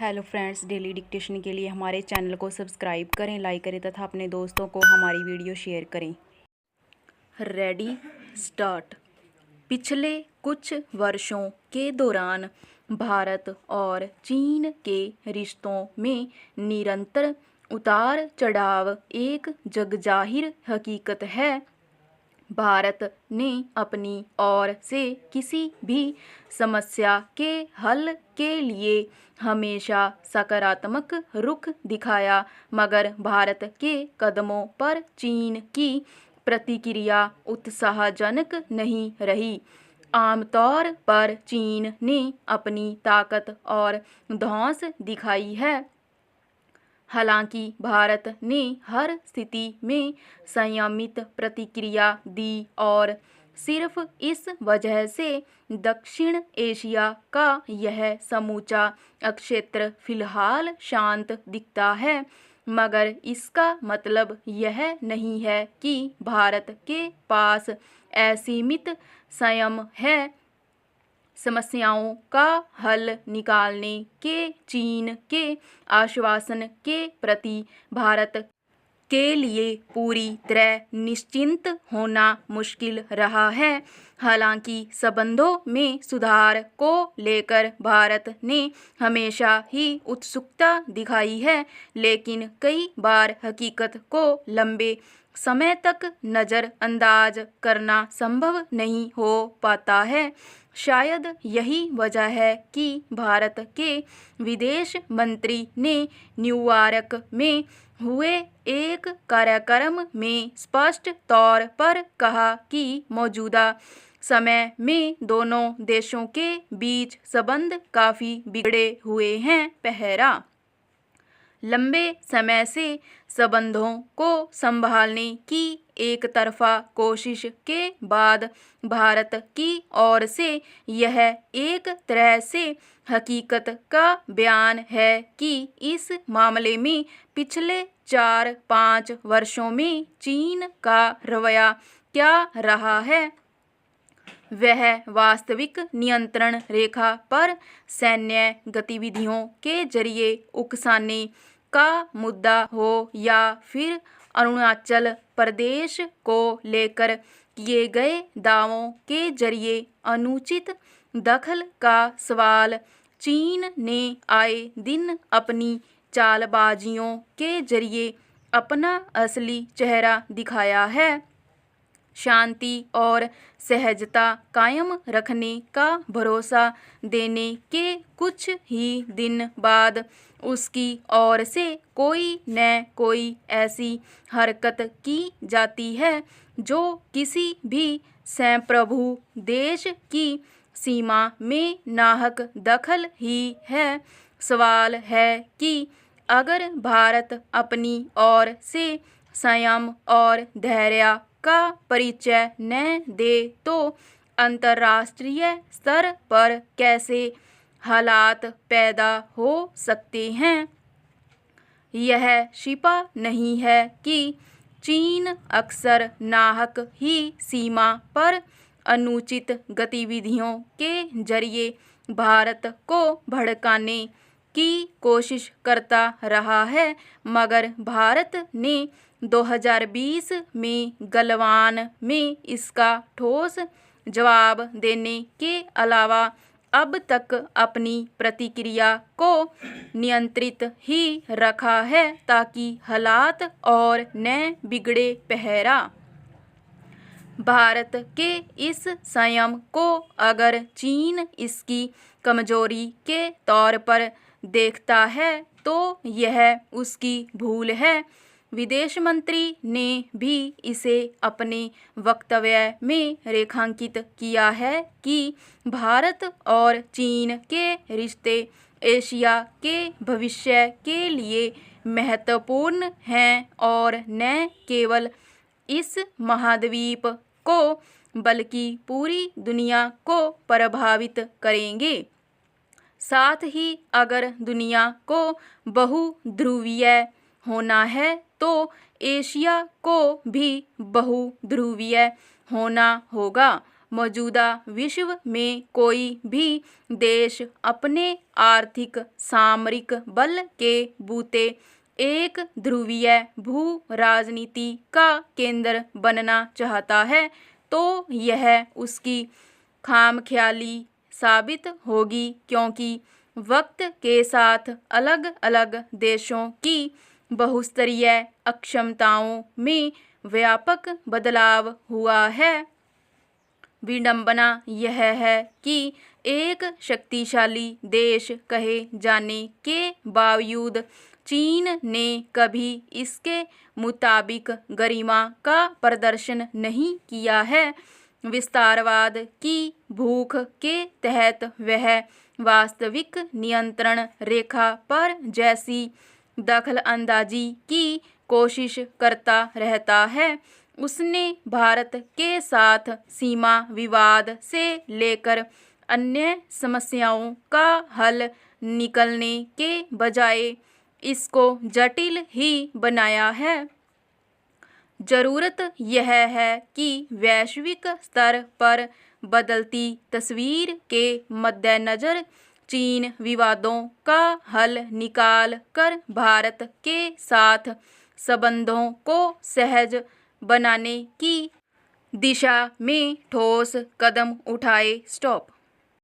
Hello friends, daily dictation के लिए हमारे चैनल को सब्सक्राइब करें, लाइक करें तथा अपने दोस्तों को हमारी वीडियो शेयर करें। Ready start. पिछले कुछ वर्षों के दौरान भारत और चीन के रिश्तों में निरंतर उतार चढ़ाव एक जगजाहिर हकीकत है। भारत ने अपनी ओर से किसी भी समस्या के हल के लिए हमेशा सकारात्मक रुख दिखाया, मगर भारत के कदमों पर चीन की प्रतिक्रिया उत्साहजनक नहीं रही। आमतौर पर चीन ने अपनी ताकत और धौंस दिखाई है, हालांकि भारत ने हर स्थिति में संयमित प्रतिक्रिया दी और सिर्फ इस वजह से दक्षिण एशिया का यह समूचा क्षेत्र फिलहाल शांत दिखता है। मगर इसका मतलब यह नहीं है कि भारत के पास असीमित संयम है। समस्याओं का हल निकालने के चीन के आश्वासन के प्रति भारत के लिए पूरी तरह निश्चिंत होना मुश्किल रहा है। हालांकि संबंधों में सुधार को लेकर भारत ने हमेशा ही उत्सुकता दिखाई है, लेकिन कई बार हकीकत को लंबे समय तक नज़रअंदाज करना संभव नहीं हो पाता है। शायद यही वजह है कि भारत के विदेश मंत्री ने न्यूयॉर्क में हुए एक कार्यक्रम में स्पष्ट तौर पर कहा कि मौजूदा समय में दोनों देशों के बीच संबंध काफ़ी बिगड़े हुए हैं। पहला, लंबे समय से संबंधों को संभालने की एक तरफा कोशिश के बाद भारत की ओर से यह एक तरह से हकीकत का बयान है कि इस मामले में पिछले 4-5 वर्षों में चीन का रवैया क्या रहा है। वह वास्तविक नियंत्रण रेखा पर सैन्य गतिविधियों के जरिए उकसाने का मुद्दा हो या फिर अरुणाचल प्रदेश को लेकर किए गए दावों के जरिए अनुचित दखल का सवाल, चीन ने आए दिन अपनी चालबाजियों के जरिए अपना असली चेहरा दिखाया है। शांति और सहजता कायम रखने का भरोसा देने के कुछ ही दिन बाद उसकी ओर से कोई न कोई ऐसी हरकत की जाती है जो किसी भी संप्रभु देश की सीमा में नाहक दखल ही है। सवाल है कि अगर भारत अपनी ओर से संयम और धैर्य का परिचय न दे तो अंतर्राष्ट्रीय स्तर पर कैसे हालात पैदा हो सकते हैं। यह छिपा नहीं है कि चीन अक्सर नाहक ही सीमा पर अनुचित गतिविधियों के जरिए भारत को भड़काने की कोशिश करता रहा है, मगर भारत ने 2020 में गलवान में इसका ठोस जवाब देने के अलावा अब तक अपनी प्रतिक्रिया को नियंत्रित ही रखा है ताकि हालात और न बिगड़े। पहला, भारत के इस संयम को अगर चीन इसकी कमजोरी के तौर पर देखता है तो यह उसकी भूल है। विदेश मंत्री ने भी इसे अपने वक्तव्य में रेखांकित किया है कि भारत और चीन के रिश्ते एशिया के भविष्य के लिए महत्वपूर्ण हैं और न केवल इस महाद्वीप को बल्कि पूरी दुनिया को प्रभावित करेंगे। साथ ही अगर दुनिया को बहुध्रुवीय होना है तो एशिया को भी बहुध्रुवीय होना होगा। मौजूदा विश्व में कोई भी देश अपने आर्थिक सामरिक बल के बूते एक ध्रुवीय भू राजनीति का केंद्र बनना चाहता है तो यह उसकी खामख्याली साबित होगी, क्योंकि वक्त के साथ अलग अलग देशों की बहुस्तरीय अक्षमताओं में व्यापक बदलाव हुआ है। विडंबना यह है कि एक शक्तिशाली देश कहे जाने के बावजूद चीन ने कभी इसके मुताबिक गरिमा का प्रदर्शन नहीं किया है। विस्तारवाद की भूख के तहत वह वास्तविक नियंत्रण रेखा पर जैसी दखल अंदाजी की कोशिश करता रहता है। उसने भारत के साथ सीमा विवाद से लेकर अन्य समस्याओं का हल निकलने के बजाय इसको जटिल ही बनाया है। जरूरत यह है कि वैश्विक स्तर पर बदलती तस्वीर के मद्देनज़र चीन विवादों का हल निकाल कर भारत के साथ संबंधों को सहज बनाने की दिशा में ठोस कदम उठाए। स्टॉप।